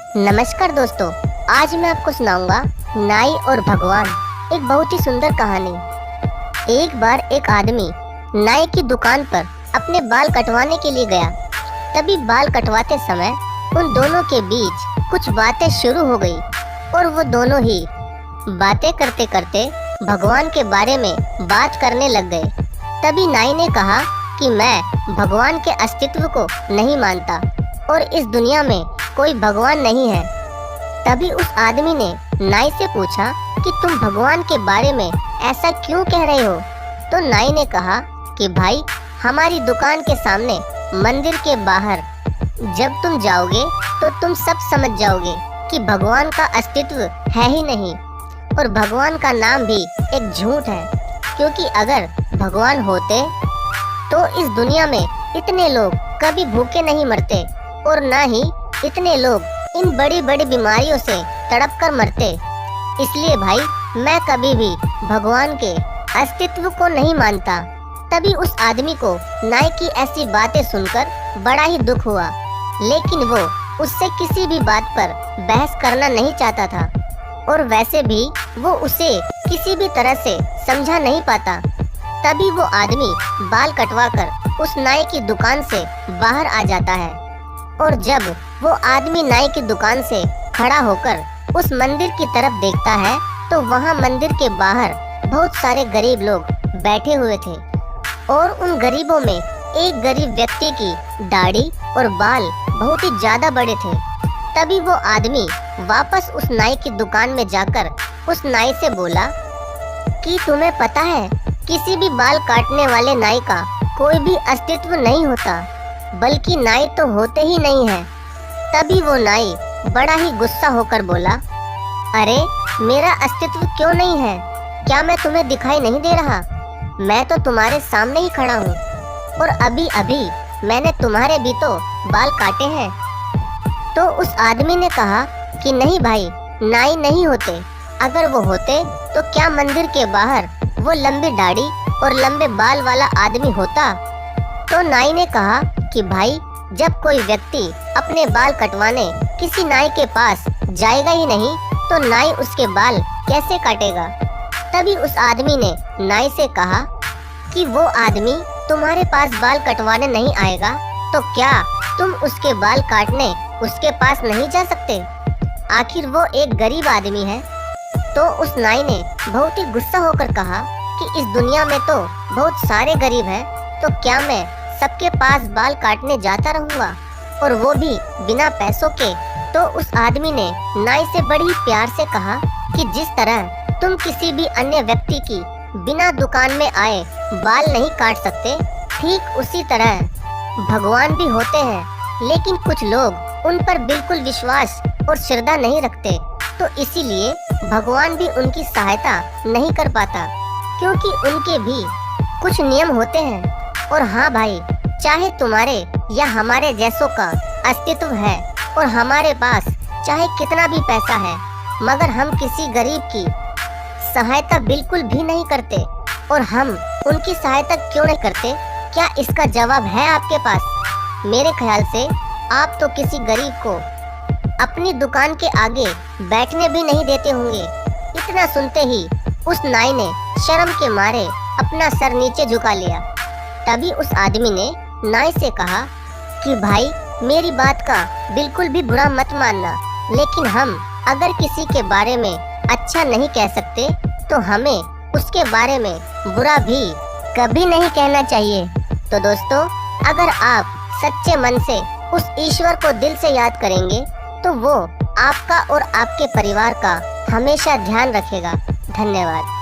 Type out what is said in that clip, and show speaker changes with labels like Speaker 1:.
Speaker 1: नमस्कार दोस्तों, आज मैं आपको सुनाऊंगा नाई और भगवान, एक बहुत ही सुंदर कहानी। एक बार एक आदमी नाई की दुकान पर अपने बाल कटवाने के लिए गया। तभी बाल कटवाते समय उन दोनों के बीच कुछ बातें शुरू हो गई और वो दोनों ही बातें करते करते भगवान के बारे में बात करने लग गए। तभी नाई ने कहा कि मैं भगवान के अस्तित्व को नहीं मानता और इस दुनिया में कोई भगवान नहीं है। तभी उस आदमी ने नाई से पूछा कि तुम भगवान के बारे में ऐसा क्यों कह रहे हो? तो नाई ने कहा कि भाई, हमारी दुकान के सामने मंदिर के बाहर जब तुम जाओगे तो तुम सब समझ जाओगे कि भगवान का अस्तित्व है ही नहीं और भगवान का नाम भी एक झूठ है। क्योंकि अगर भगवान होते तो इस दुनिया में इतने लोग कभी भूखे नहीं मरते और ना ही इतने लोग इन बड़ी बड़ी बीमारियों से तड़प कर मरते। इसलिए भाई, मैं कभी भी भगवान के अस्तित्व को नहीं मानता। तभी उस आदमी को नाई की ऐसी बातें सुनकर बड़ा ही दुख हुआ, लेकिन वो उससे किसी भी बात पर बहस करना नहीं चाहता था और वैसे भी वो उसे किसी भी तरह से समझा नहीं पाता। तभी वो आदमी बाल कटवाकर उस नाई की दुकान से बाहर आ जाता है और जब वो आदमी नाई की दुकान से खड़ा होकर उस मंदिर की तरफ देखता है तो वहाँ मंदिर के बाहर बहुत सारे गरीब लोग बैठे हुए थे और उन गरीबों में एक गरीब व्यक्ति की दाढ़ी और बाल बहुत ही ज्यादा बड़े थे। तभी वो आदमी वापस उस नाई की दुकान में जाकर उस नाई से बोला कि तुम्हें पता है, किसी भी बाल काटने वाले नाई का कोई भी अस्तित्व नहीं होता, बल्कि नाई तो होते ही नहीं है। तभी वो नाई बड़ा ही गुस्सा होकर बोला, अरे मेरा अस्तित्व क्यों नहीं है? क्या मैं तुम्हें दिखाई नहीं दे रहा? मैं तो तुम्हारे सामने ही खड़ा हूँ और अभी अभी मैंने तुम्हारे भी तो बाल काटे हैं। तो उस आदमी ने कहा कि नहीं भाई, नाई नहीं होते। अगर वो होते तो क्या मंदिर के बाहर वो लंबी दाढ़ी और लंबे बाल वाला आदमी होता? तो नाई ने कहा कि भाई, जब कोई व्यक्ति अपने बाल कटवाने किसी नाई के पास जाएगा ही नहीं तो नाई उसके बाल कैसे काटेगा? तभी उस आदमी ने नाई से कहा कि वो आदमी तुम्हारे पास बाल कटवाने नहीं आएगा तो क्या तुम उसके बाल काटने उसके पास नहीं जा सकते? आखिर वो एक गरीब आदमी है। तो उस नाई ने बहुत ही गुस्सा होकर कहा कि इस दुनिया में तो बहुत सारे गरीब हैं, तो क्या मैं सबके पास बाल काटने जाता रहूंगा, और वो भी बिना पैसों के? तो उस आदमी ने नाई से बड़ी प्यार से कहा कि जिस तरह तुम किसी भी अन्य व्यक्ति की बिना दुकान में आए बाल नहीं काट सकते, ठीक उसी तरह भगवान भी होते हैं, लेकिन कुछ लोग उन पर बिल्कुल विश्वास और श्रद्धा नहीं रखते, तो इसीलिए भगवान भी उनकी सहायता नहीं कर पाता, क्योंकि उनके भी कुछ नियम होते हैं। और हाँ भाई, चाहे तुम्हारे या हमारे जैसों का अस्तित्व है और हमारे पास चाहे कितना भी पैसा है, मगर हम किसी गरीब की सहायता बिल्कुल भी नहीं करते। और हम उनकी सहायता क्यों नहीं करते? क्या इसका जवाब है आपके पास? मेरे ख्याल से आप तो किसी गरीब को अपनी दुकान के आगे बैठने भी नहीं देते होंगे। इतना सुनते ही उस नाई ने शर्म के मारे अपना सर नीचे झुका लिया। तभी उस आदमी ने नाई से कहा कि भाई, मेरी बात का बिल्कुल भी बुरा मत मानना, लेकिन हम अगर किसी के बारे में अच्छा नहीं कह सकते तो हमें उसके बारे में बुरा भी कभी नहीं कहना चाहिए। तो दोस्तों, अगर आप सच्चे मन से उस ईश्वर को दिल से याद करेंगे तो वो आपका और आपके परिवार का हमेशा ध्यान रखेगा। धन्यवाद।